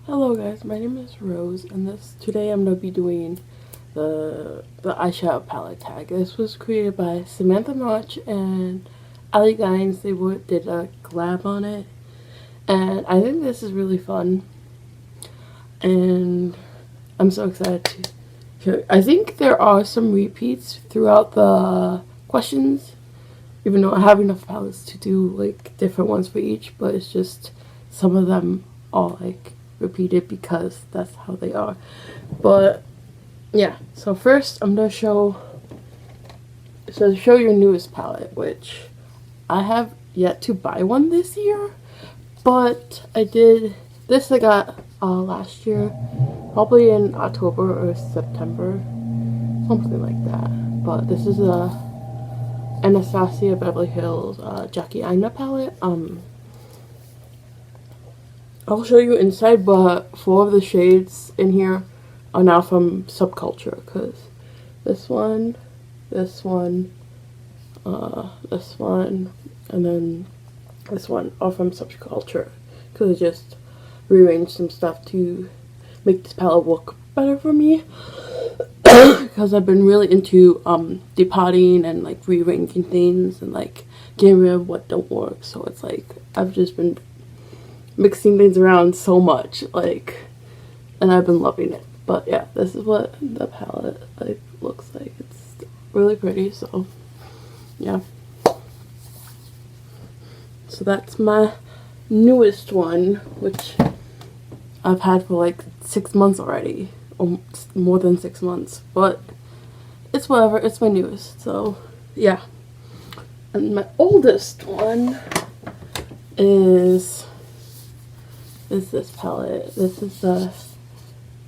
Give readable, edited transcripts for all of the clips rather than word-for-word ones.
Hello guys, my name is Rose, and today I'm gonna be doing the eyeshadow palette tag. This was created by Samantha March and Ali Guines. They did a collab on it, and I think this is really fun, and I'm so excited to show. I think there are some repeats throughout the questions, even though I have enough palettes to do like different ones for each, but it's just some of them are like repeated because that's how they are. But yeah, so first I'm gonna show your newest palette, which I have yet to buy one this year, but I did this. I got last year, probably in October or September, something like that. But this is a Anastasia Beverly Hills Jackie Aina palette. I'll show you inside, but 4 of the shades in here are now from Subculture, because this one, this one, and then this one are from Subculture, because I just rearranged some stuff to make this palette look better for me, because I've been really into depotting and like rearranging things and like getting rid of what don't work. So it's like I've just been mixing things around so much, like, and I've been loving it. But yeah, this is what the palette like looks like. It's really pretty. So yeah, so that's my newest one, which I've had for like 6 months already, or more than 6 months, but it's whatever, it's my newest. So yeah, and my oldest one is this palette. This is the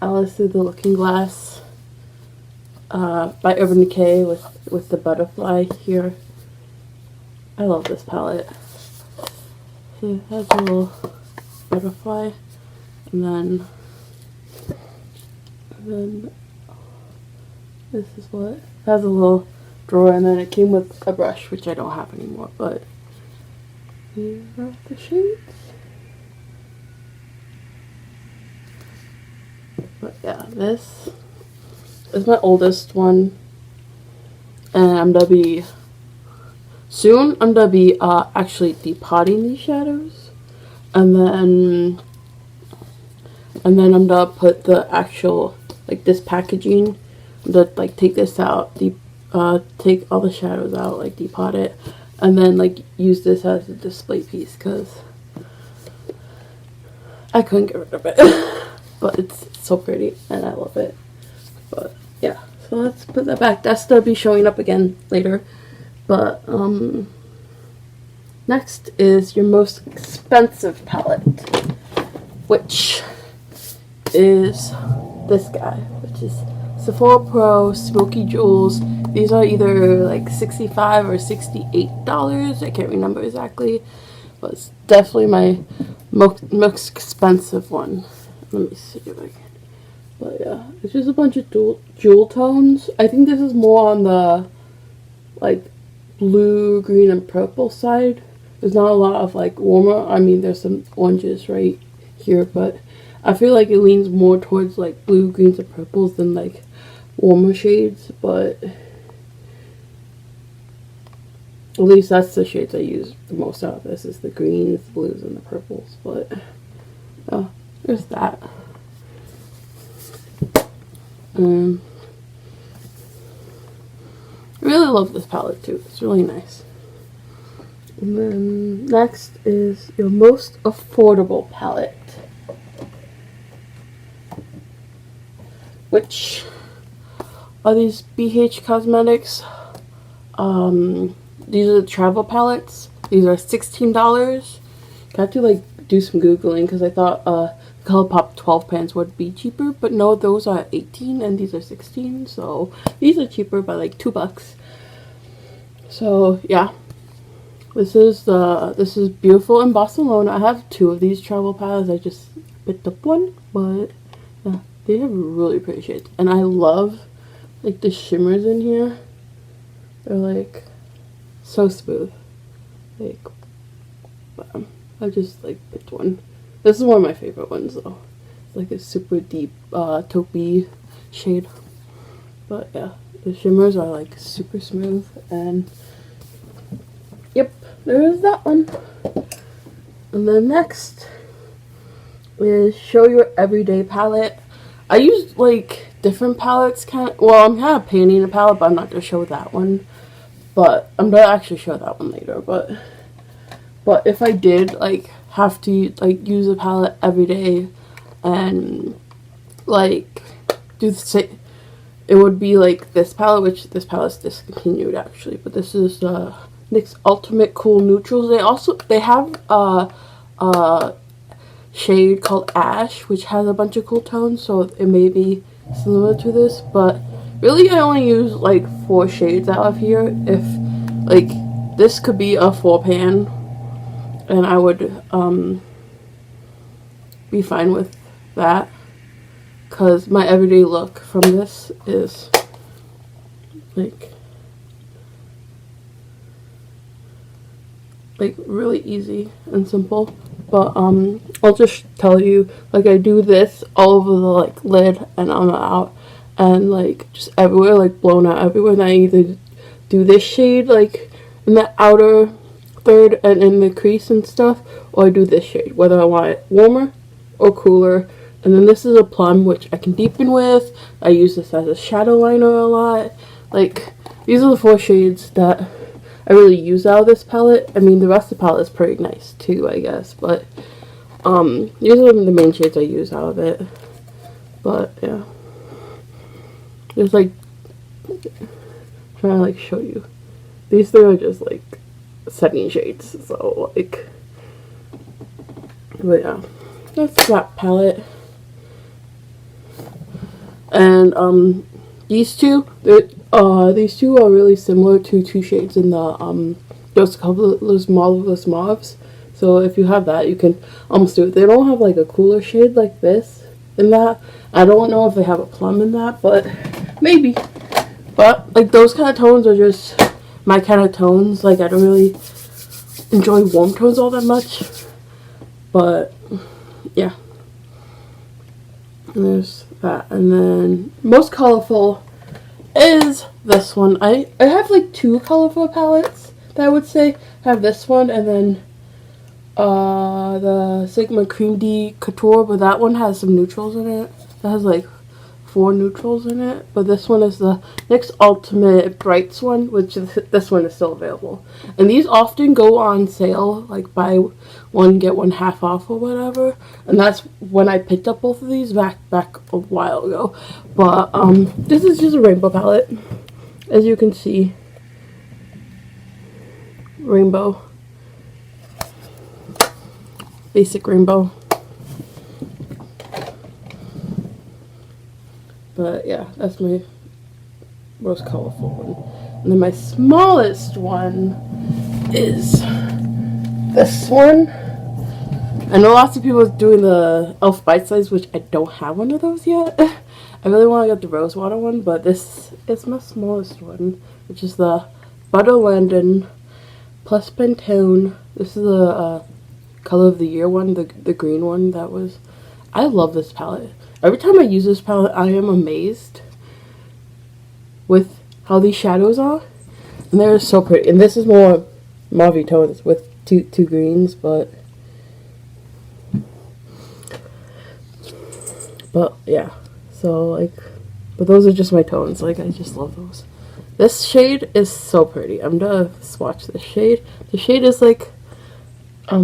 Alice Through the Looking Glass by Urban Decay with the butterfly here. I love this palette. So it has a little butterfly, and then this is what it has, a little drawer, and then it came with a brush, which I don't have anymore, but here are the shades. But yeah, this is my oldest one, and I'm gonna be actually depotting these shadows, and then I'm gonna put the actual, like, this packaging. I'm gonna like take this out, take all the shadows out, like depot it, and then like use this as a display piece because I couldn't get rid of it. But it's so pretty and I love it. But yeah, so let's put that back. That's gonna be showing up again later. But next is your most expensive palette, which is this guy, which is Sephora Pro Smoky Jewels. These are either like $65 or $68. I can't remember exactly, but it's definitely my most expensive one. Let me see if I can. But yeah, it's just a bunch of jewel tones. I think this is more on the like blue, green, and purple side. There's not a lot of like warmer. I mean, there's some oranges right here, but I feel like it leans more towards like blue, greens, and purples than like warmer shades. But at least that's the shades I use the most out of this, is the greens, the blues, and the purples. But there's that. I really love this palette too. It's really nice. And then next is your most affordable palette, which are these BH Cosmetics. These are the travel palettes. These are $16. I have to like do some googling because I thought colourpop 12 pans would be cheaper, but no, those are 18 and these are 16, so these are cheaper by like $2. So yeah, this is beautiful in Barcelona. I have 2 of these travel palettes. I just picked up one, but yeah, they have really pretty shades, and I love like the shimmers in here. They're like so smooth. Like, I just like picked one. This is one of my favorite ones though. like a super deep taupey shade. But yeah, the shimmers are like super smooth, and yep, there is that one. And then next is Show Your Everyday palette. I use like different palettes, well, I'm kind of painting a palette, but I'm not going to show that one. But I'm going to actually show that one later. But if I did like have to like use a palette every day and like do the same, it would be like this palette, which this palette's discontinued actually. But this is NYX Ultimate Cool Neutrals. They have a shade called Ash, which has a bunch of cool tones, so it may be similar to this, but really I only use like 4 shades out of here. If like this could be a 4 pan, and I would be fine with that, because my everyday look from this is like really easy and simple. But I'll just tell you, like, I do this all over the like lid and on the out, and like just everywhere, like blown out everywhere. And I either do this shade like in the outer third and in the crease and stuff, or I do this shade, whether I want it warmer or cooler. And then this is a plum, which I can deepen with. I use this as a shadow liner a lot. Like, these are the 4 shades that I really use out of this palette. I mean, the rest of the palette is pretty nice too, I guess, but these are the main shades I use out of it. But yeah, there's like, I'm trying to like show you, these 3 are just like setting shades, so like, but yeah, that's that palette. And these two are really similar to 2 shades in the those marvelous mauves. So if you have that, you can almost do it. They don't have like a cooler shade like this in that. I don't know if they have a plum in that, but maybe. But like those kind of tones are just my kind of tones. Like I don't really enjoy warm tones all that much. But yeah. And there's that. And then most colorful is this one. I have like 2 colorful palettes that I would say. I have this one and then the Sigma Cream D Couture, but that one has some neutrals in it. That has like 4 neutrals in it. But this one is the NYX Ultimate Brights one, which is, this one is still available. And these often go on sale, like buy one get one half off or whatever. And that's when I picked up both of these back a while ago. But this is just a rainbow palette, as you can see. Rainbow. Basic rainbow. But yeah, that's my most colorful one. And then my smallest one is this one. I know lots of people are doing the e.l.f. bite size, which I don't have one of those yet. I really want to get the rose water one, but this is my smallest one, which is the Butter London Plus Pantone. This is the color of the year one, the green one. That was, I love this palette. Every time I use this palette, I am amazed with how these shadows are, and they're so pretty. And this is more mauve tones with two greens, but yeah. So like, but those are just my tones. Like I just love those. This shade is so pretty. I'm gonna swatch this shade. The shade is like a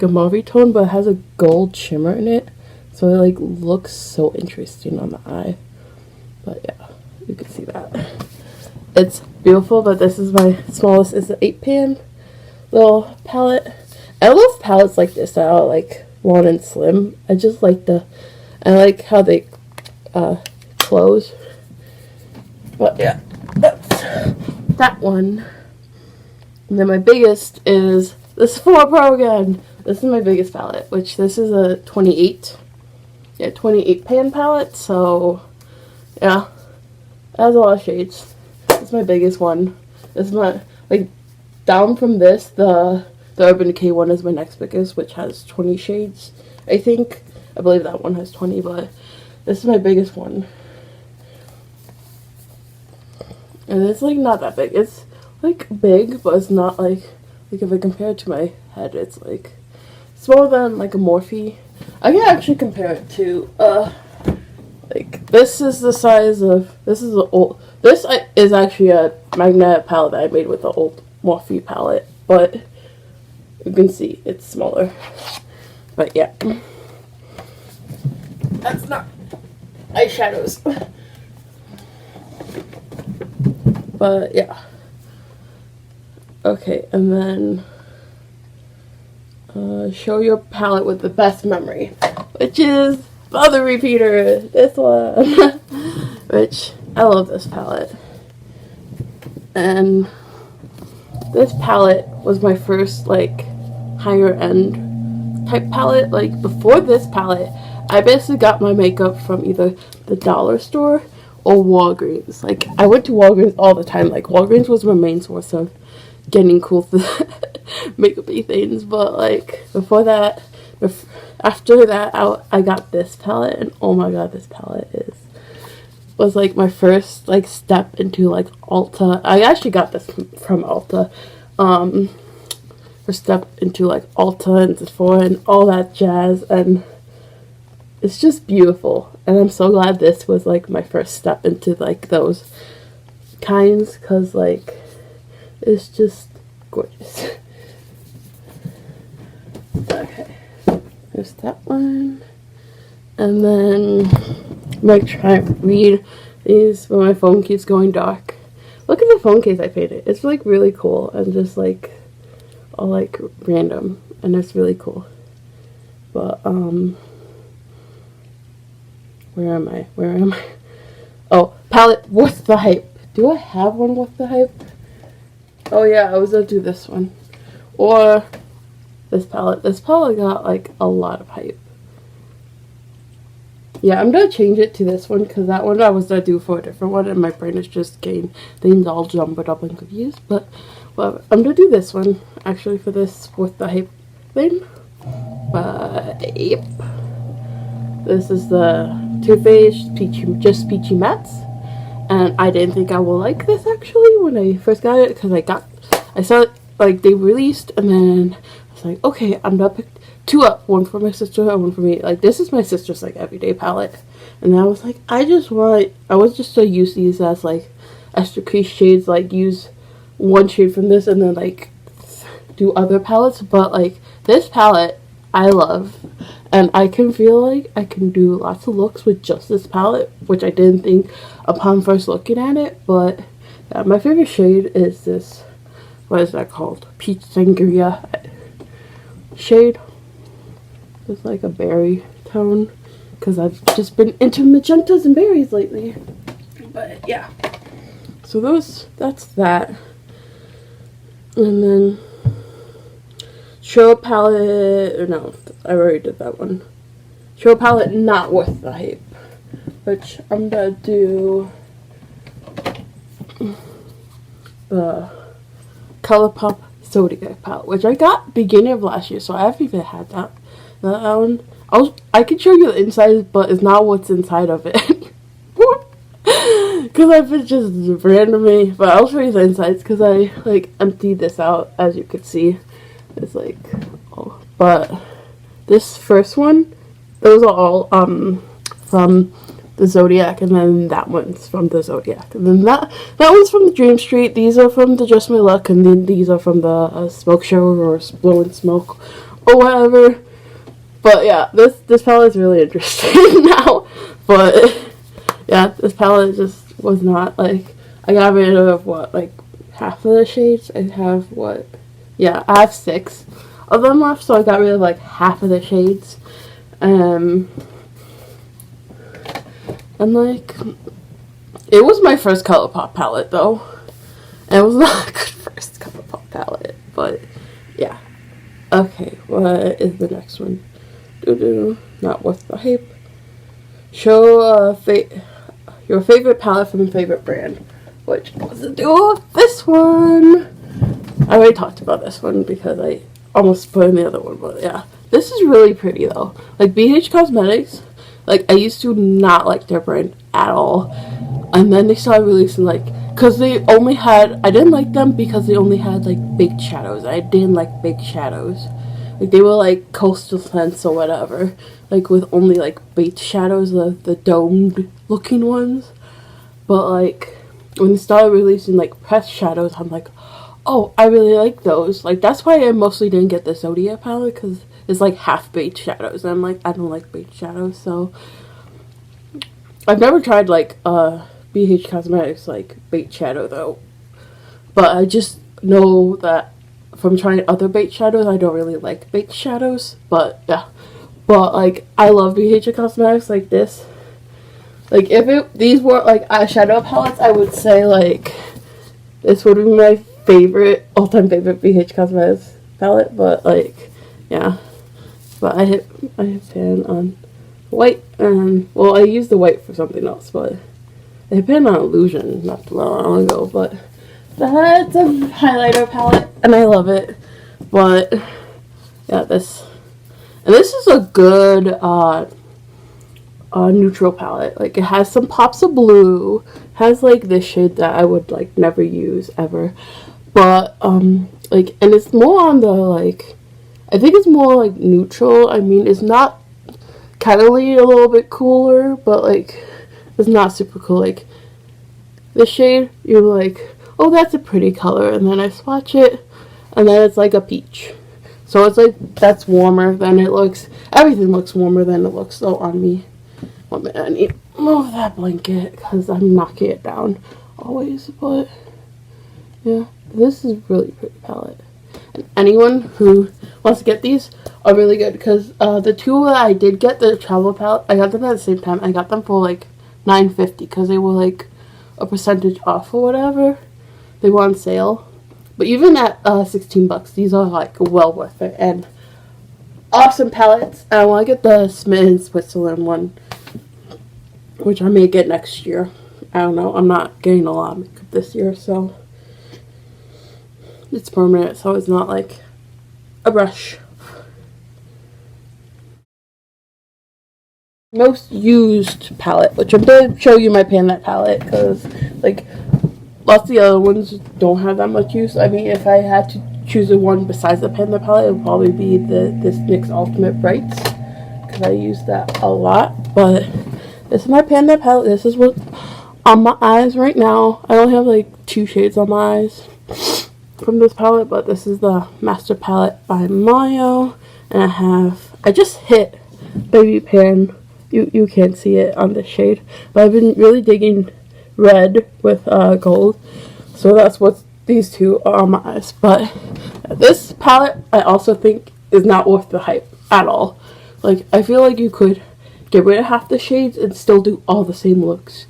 mauve tone, but it has a gold shimmer in it. So it like looks so interesting on the eye. But yeah, you can see that. It's beautiful, but this is my smallest. It's an 8-pan little palette. I love palettes like this that are like long and slim. I just like I like how they close. But yeah, that's that one. And then my biggest is the Sephora Pro again. This is my biggest palette, which this is a 28 pan palette, so yeah, it has a lot of shades. It's my biggest one. This is my, like, down from this, the Urban Decay one is my next biggest, which has 20 shades, I think. I believe that one has 20, but this is my biggest one. And it's like not that big. It's like big, but it's not like if I compare it to my head, it's like smaller than like a Morphe. I can actually compare it to like this is the size of this is actually a magnetic palette that I made with the old Morphe palette, but you can see it's smaller. But yeah, that's not eyeshadows. But yeah. Okay, and then show your palette with the best memory, which is the other repeater, this one, which I love this palette. And this palette was my first like higher end type palette. Like before this palette, I basically got my makeup from either the dollar store or Walgreens. Like I went to Walgreens all the time. Like Walgreens was my main source of getting cool makeup-y things. But like before that, after that, I got this palette, and oh my god, this palette was like my first like step into like Ulta. I actually got this from Ulta. First step into like Ulta and Sephora and all that jazz, and it's just beautiful. And I'm so glad this was like my first step into like those kinds, because like it's just gorgeous. Okay, there's that one. And then I'm gonna try and read these, but my phone keeps going dark. Look at the phone case I painted. It's like really cool and just like all like random, and it's really cool. But where am I? Oh, palette worth the hype. Do I have one worth the hype? Oh yeah, I was gonna do this one. Or this palette. This palette got like a lot of hype. Yeah, I'm gonna change it to this one, because that one I was gonna do for a different one, and my brain is just getting things all jumbled up and confused. But well, I'm gonna do this one actually for this worth the hype thing. But yep. This is the Too Faced Peachy Mattes, and I didn't think I would like this actually when I first got it, because I saw it like they released, and then I was like, okay, I'm gonna pick two up, one for my sister and one for me. Like this is my sister's like everyday palette, and I was like, I was just so use these as like extra crease shades, like use one shade from this and then like do other palettes. But like this palette I love, and I can feel like I can do lots of looks with just this palette, which I didn't think upon first looking at it. But yeah, my favorite shade is this, what is that called? Peach Sangria shade. It's like a berry tone, because I've just been into magentas and berries lately. But yeah, so that's that. And then show a palette, or no, I already did that one. Show a palette not worth the hype, which I'm gonna do the ColourPop Zodiac palette, which I got beginning of last year, so I haven't even had that one. I can show you the inside, but it's not what's inside of it. Because I've been just randomly, but I'll show you the insides, because I like emptied this out, as you can see. It's like, oh, but this first one, those are all from the Zodiac, and then that one's from the Zodiac, and then that one's from the Dream Street. These are from the Just My Luck, and then these are from the Smoke Show or Blowing Smoke or whatever. But yeah, this palette is really interesting now. But yeah, this palette just was not like, I got rid of what, like half of the shades. I have what, yeah, I have 6 of them left, so I got rid of like half of the shades. And like, it was my first ColourPop palette though, and it was not a good first ColourPop palette. But yeah, okay, what is the next one? Not worth the hype. Show your favorite palette from your favorite brand, which has to do with this one. I already talked about this one because I almost put in the other one, but yeah. This is really pretty though. Like BH Cosmetics, like I used to not like their brand at all, and then they started releasing like, because they only had, I didn't like them because they only had like big shadows. I didn't like big shadows. Like they were like coastal scents or whatever, like with only like baked shadows, the domed looking ones. But like when they started releasing like pressed shadows, I'm like, oh, I really like those. Like that's why I mostly didn't get the Zodiac palette, because it's like half baked shadows, and I'm like, I don't like baked shadows. So I've never tried like BH Cosmetics like baked shadow though, but I just know that from trying other baked shadows, I don't really like baked shadows. But yeah, but like I love BH Cosmetics like this. Like if these were like eyeshadow palettes, I would say like this would be my favorite, all-time favorite BH Cosmetics palette. But like yeah, but I hit pan on white, and well, I used the white for something else, but I hit pan on Illusion not too long ago. But that's a highlighter palette, and I love it. But yeah, this is a good neutral palette. Like it has some pops of blue, has like this shade that I would like never use ever, but like, and it's more on the like, I think it's more like neutral. I mean, it's not kind of like a little bit cooler, but like it's not super cool. Like this shade, you're like, oh, that's a pretty color, and then I swatch it, and then it's like a peach. So it's like, that's warmer than it looks. Everything looks warmer than it looks though on me. 1 minute, I need to move that blanket because I'm knocking it down always. But yeah, this is really pretty palette, and anyone who wants to get these are really good, because the two that I did get, the travel palette, I got them at the same time. I got them for like $9.50 because they were like a percentage off or whatever. They were on sale. But even at $16, these are like well worth it, and awesome palettes. And I want to get the Smitten Switzerland one, which I may get next year. I don't know. I'm not getting a lot of makeup this year, so it's permanent, so it's not like a brush. Most used palette, which I'm going to show you my Pan That palette, because like lots of the other ones don't have that much use. I mean, if I had to choose a one besides the Pan That palette, it would probably be this NYX Ultimate Brights, because I use that a lot. But this is my Pan That palette. This is what on my eyes right now. I only have like 2 shades on my eyes from this palette, but this is the Master Palette by Mayo, and I just hit Baby Pan. You can't see it on this shade, but I've been really digging red with gold, so that's what these two are on my eyes. But this palette, I also think, is not worth the hype at all. Like, I feel like you could get rid of half the shades and still do all the same looks,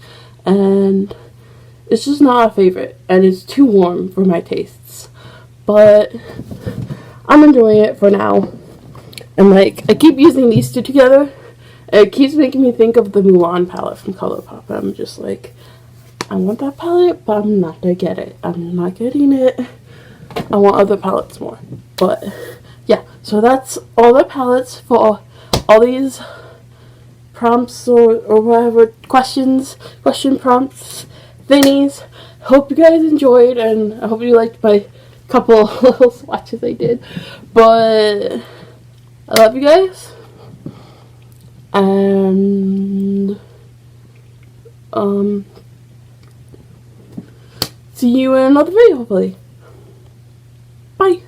and it's just not a favorite, and it's too warm for my tastes. But I'm enjoying it for now, and like, I keep using these two together. It keeps making me think of the Mulan palette from Colourpop. I'm just like, I want that palette, but I'm not gonna get it. I'm not getting it. I want other palettes more. But yeah, so that's all the palettes for all these prompts or whatever, question prompts thingies. Hope you guys enjoyed, and I hope you liked my couple little swatches I did. But I love you guys. And see you in another video, hopefully. Bye.